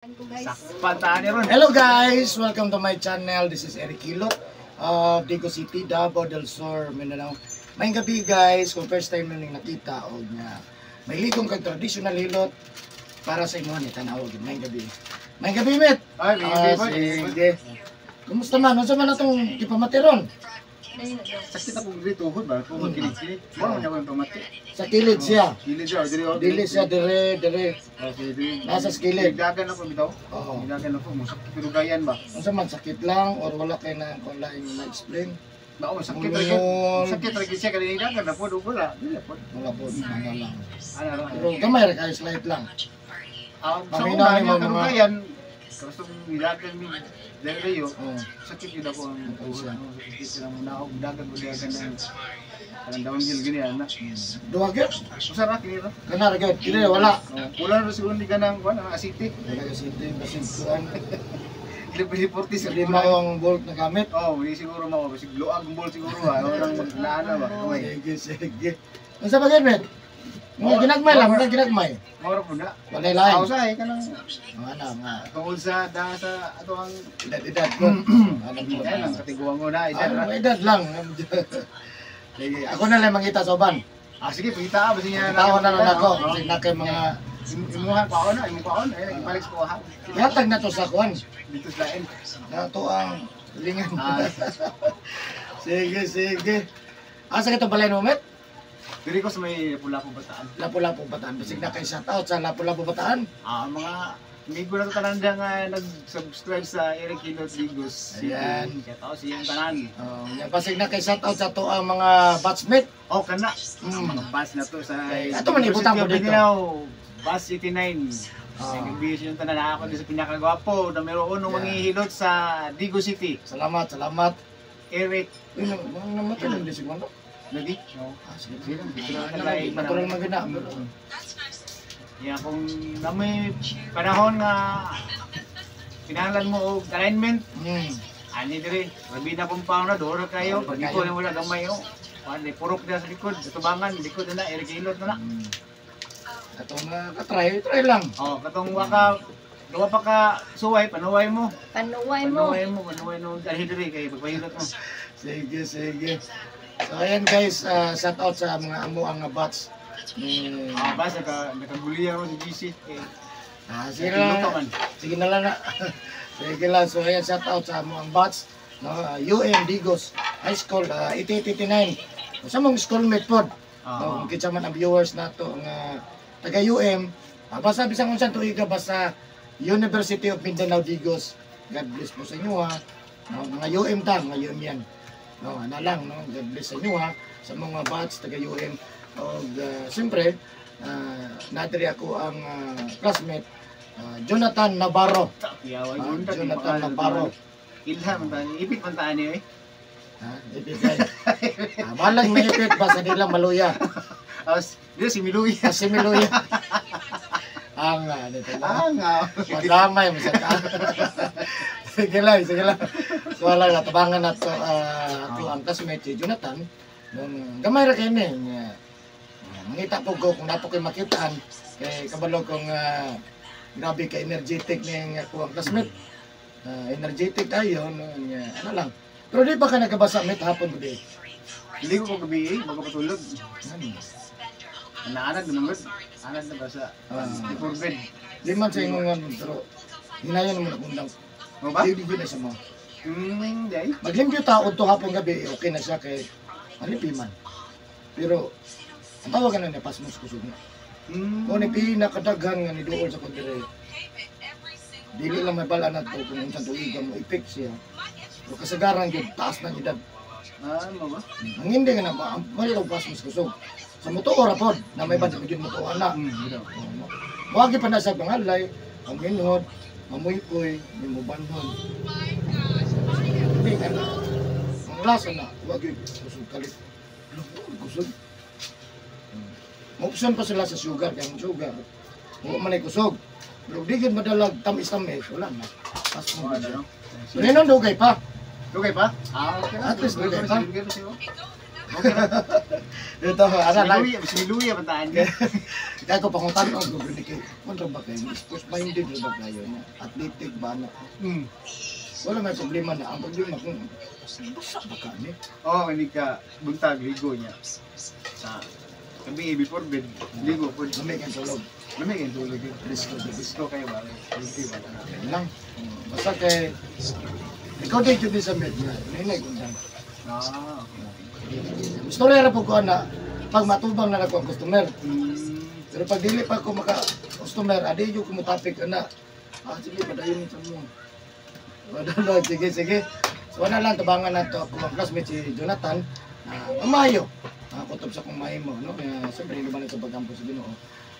Hello guys, welcome to my channel. This is Eric Hilot of Digo City, Davao del Sur, Mindanao. Mayong gabi guys, kung first time nyo nakita o nga may ligong kag traditional hilot para sa inyo ni tanaw. Mayong gabi. Mayong gabi, met. Sige. Kumusta man? Ano man natong ipamatiron? Sakit ako dito tuhod ba? Tuhod kilid-kilid. Wala niya ko yung pamati. Sa kilid siya. Kilid siya, Dili siya dire. Okay, dire. Nasa skilid. Dagan ako bitaw. Oo. Dagan ako mo sakit pero gayan ba? Ano man sakit lang or wala kay na online na-explain? Bao sakit Ulol. ra. Sakit ra gid siya kanina dagan na pod wala. Dili pod. Wala po, ano lang. Ano ra. Pero gamay ra kayo slight lang. Sa Pamina ni una mga- mga gayan. Kaso dagan mi dere yo. Oo. Sakit yun ako ang sakit sila muna ako dagan ko dagan ng downhill gini ana. Duwa gyud. Usa ra kini ra. Kana ra gyud. Dili wala. Wala ra siguro di ganang kuan ang asiti. Wala kasi ito yung basintuan. Dili porti sa Hindi mo yung bolt na gamit. Oh, hindi siguro mo kasi luag bol siguro ah. Orang maglaana ba. Kamay. Sige. Ano sa bagay, mga ginagmay lang, mga ginagmay. Mora po na. Wala lain. Usay kanang Mga tungod sa ato ang edad ko. ay lang katiguan mo na isa. Mga edad lang. Sige, ako na lang mangita sa uban. Sige, pita ba siya Tawa na lang ako. Kasi na kay mga imuha pa na, imuha pa ay nagibalik ko ha. yatag na to sa kuwan. Dito sa lain. Na to ang lingan. Ah. Sige. Asa ka ito balay mo, met? Diri ko sa may pula-pula bataan. Lapu-Lapu Bataan. Basig na kay shoutout sa Lapu-Lapu Bataan. Mga amigo na to tanan nga nag-subscribe sa Eric Hilot Digos. Ayan. Kaya tao siyang tanan. Basig na kay shoutout sa to ang mga batchmate. Oh, kana. Mm. Mga bus na to sa Ato man ibutang ko dito. Bus 89. Ang busy yung tanan ako din sa pinakagwapo na meron unong manghihilot sa Digo City. Salamat. Eric. Uy, namatay lang din siguro. Lagi? Sige. Natural Natural maganda. Yeah, kung na may panahon nga pinahanglan mo og alignment, ani dire, rabida compound na dora kayo, pag iko na wala gamay o. Ani purok na sa likod, sa tubangan, likod na Eric Hilot na. Katong try lang. Oh, katong waka duwa pa ka suway, panuway mo. Panuway mo. Panuway no dahil dire kay pagpahilot mo. Sige. So ayan guys, shout out sa mga amo ang bots. Basta nakaguliya ro si GC. Sige na lang. Sige lang. So ayan, shout out sa mga bots. No, UM Digos High School 8889. Sa mga schoolmate pod. No, kitsa man ang viewers nato nga taga UM. Basta bisang unsan tuiga basta University of Mindanao Digos. God bless po sa inyo ha. No, mga UM tang, mga UM yan. No, ano lang, no? God bless sa inyo ha. Sa mga bots taga UM. O siyempre, nadiri ako ang classmate Jonathan Navarro. Jonathan Navarro. Ilha man tani, ipit man tani eh. Ipit. Malang may ipit basta nilang maluya. Dito si Miluya. Si Miluya. Dito lang. Madamay mo sa Sige lang. So wala na, tabangan na to ako ang classmate si Jonathan. Gamay ra kayo niya. Mangita po ko kung nato kayo makitaan kay kabalo kong grabe ka energetic ng ako ang classmate. Energetic tayo ano lang. Pero di ba ka nagkabasa met hapon mo di? Hindi ko gabi bago patulog. Anad naman anad na basa. Before bed. Di man sa ingon pero hinayon mo na kundang. Mo ba? Di na sa mo. Day. Maglimpyo tao to hapon gabi okay na siya kay alipiman. Pero ang tawagan na niya pasmos kusog na. Kung ni pinakadaghan nga ni doon sa kondire. Dili lang may bala na to kung unsan tuigan mo ipik siya. Pero kasagaran yun, taas na edad. Mo ba? Ang hindi nga na, mayroong pasmos kusog. Sa motor pod na may bandit mo motor na. Wagi pa na sa pangalay, ang minhod, amoy-poy, may mubanhon. Hindi ka na. Ang lasa na, wagi kusog kalit. Kusog. Option pa sila sa sugar, kaya ang sugar. Huwag man ay kusog. Pero di gid madalag tamis-tamis, wala na. Pas mo ba siya? Pero yun ang dugay pa. Okay pa? Okay. At least dugay pa. Ito, ano lang. Si Luya bataan niya. Kaya ko pangutan ko, gubernur kayo. Kung ba kayo, sports minded ba kayo na athletic ba na? Wala may problema na. Ang problema kung basa ba kami? Oo, hindi ka buntag, ligo niya. Sa kami before bed, ligo po. Lamig ang tulog. Lamig ang tulog yun. Disco kayo ba? Disco ba? Yan lang. Basta kay... Ikaw din yun sa media. Hinay kung dan. Okay. Gusto rin po ko na pag matubang na ako ang customer. Pero pag dili pa ako maka-customer, adi yung kumutapik ka na. Sige, padayon ito mo. Sige. So, wala lang, tabangan na ito. Ako mga classmate si Jonathan. Mamayo. Kutob sa kong mahi mo. No? Kaya, siyempre, hindi ba sa pagkampo sa Ginoo.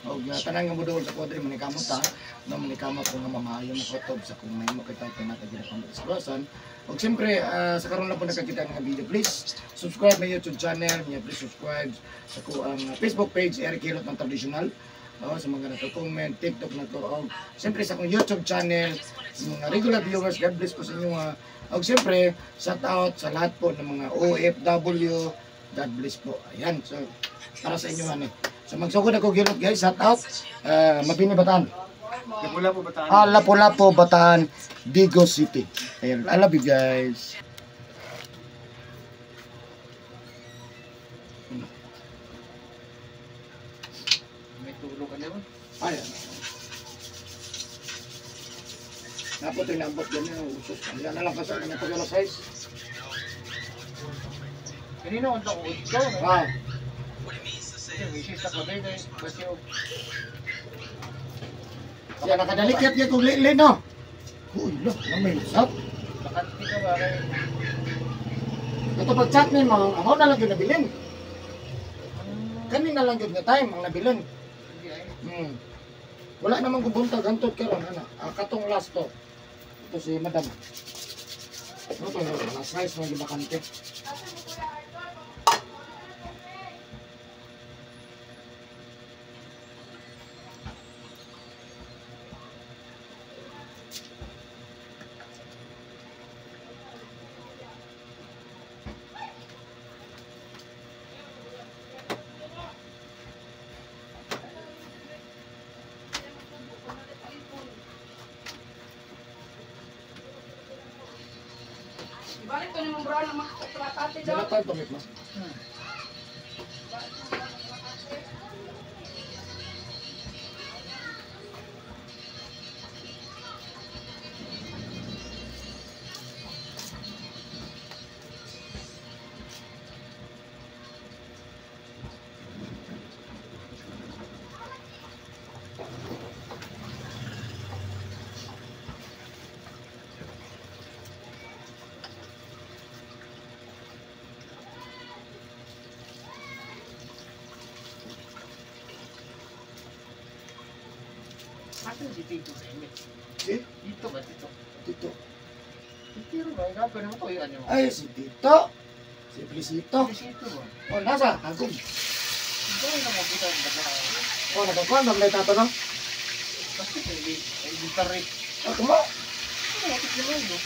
O tanang nga mo doon sa kodre, manikamot ta. No, manikamot ko nga mamayo mo kutob sa kong mahi mo. Kaya tayo pinakagina pang disclosure. O siyempre, sa karoon lang po nakakita ng video. Please, subscribe my YouTube channel. Please subscribe sa ang Facebook page, Eric Hilot ng Traditional. Sa mga nagko-comment, TikTok na to. Siyempre sa akong YouTube channel, sa mga regular viewers, God bless po sa inyo. Siyempre, shout out sa lahat po ng mga OFW, God bless po. Ayan, so para sa inyo ano. So magsugod ako gilot guys, shout out. Mabini Bataan. Lapu-Lapu Bataan. Lapu-Lapu Bataan, Digos City. Ayan, I love you guys. Ayan. Napot yung nabot yan yung usos. Yan na lang kasi ang pagkala size. Kanino ang taon ito? Siya nakadalikit niya kung li no? Uy, lo, may usap. Bakit ka ba rin? Ito pag-chat ni mo, ako na lang yung nabilin. Kanina lang yung time ang nabilin. Wala namang gubuntag, gantot ka ron, katong last to. Ito si madam. Ito, last size ng gibakante. Balik ko naman bro ng mga tratate daw. Wala tayo tumit mo. Asan si Tito sa inyo? Si? Dito ba? Dito? Tito. Tito ba? Gagawin mo to yun ano? Ay, si Tito. Si Felicito. Dito ba? O, nasa? Agum. Gawin na makita ang baga. O, nagkakuan. Maglay tato no? Basta hindi. Ay, gitar rin. O, kumo. Ano, bakit naman no?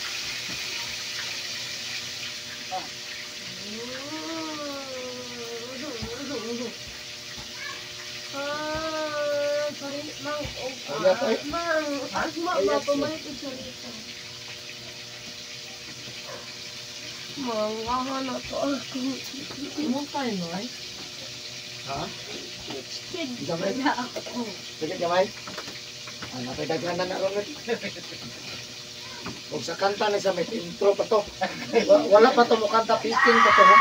Sorry, Mang. Ayat, ay. Mang, asma ba pumalik ko sa rito? Mang, na to. Mutay no ay? Ha? Kid, Gamay? wala ako. Sige, gamay. Napay daghanan na ron. Huwag sa kanta na sa may intro pa to. Wala pa to mo kanta, picking pa to ha.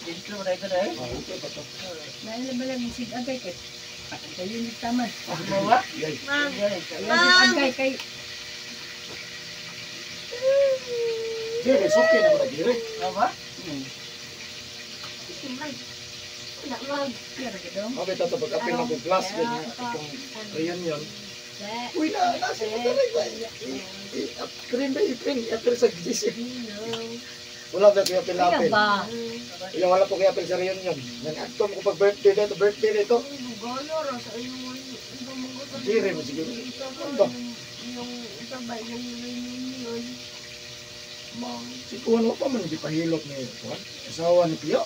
Intro na ito na eh. Intro pa to. Nalala misig agay kay. Kayo ni taman. Mo ba? Yay. Mang, Kaya agay kay. Dire, okay na ko na dire. ba? Nak mag. Kira ka daw. Mabay tato pag-apil ng kong class, ganyan, itong reunion. Uy na, nasa mo talag ba? April ba, April sa gising. Wala ba kaya apil-apil? ba? Yung wala po kaya apil sa reunion. Nag-actom ko pag birthday dito. Galo ra sa iyo. Dire mo siguro. Ano ba? Yung sabay ng reunion. Si Kuwan mo pa man, hindi pahilot ni Kuwan. Asawa ni Pio.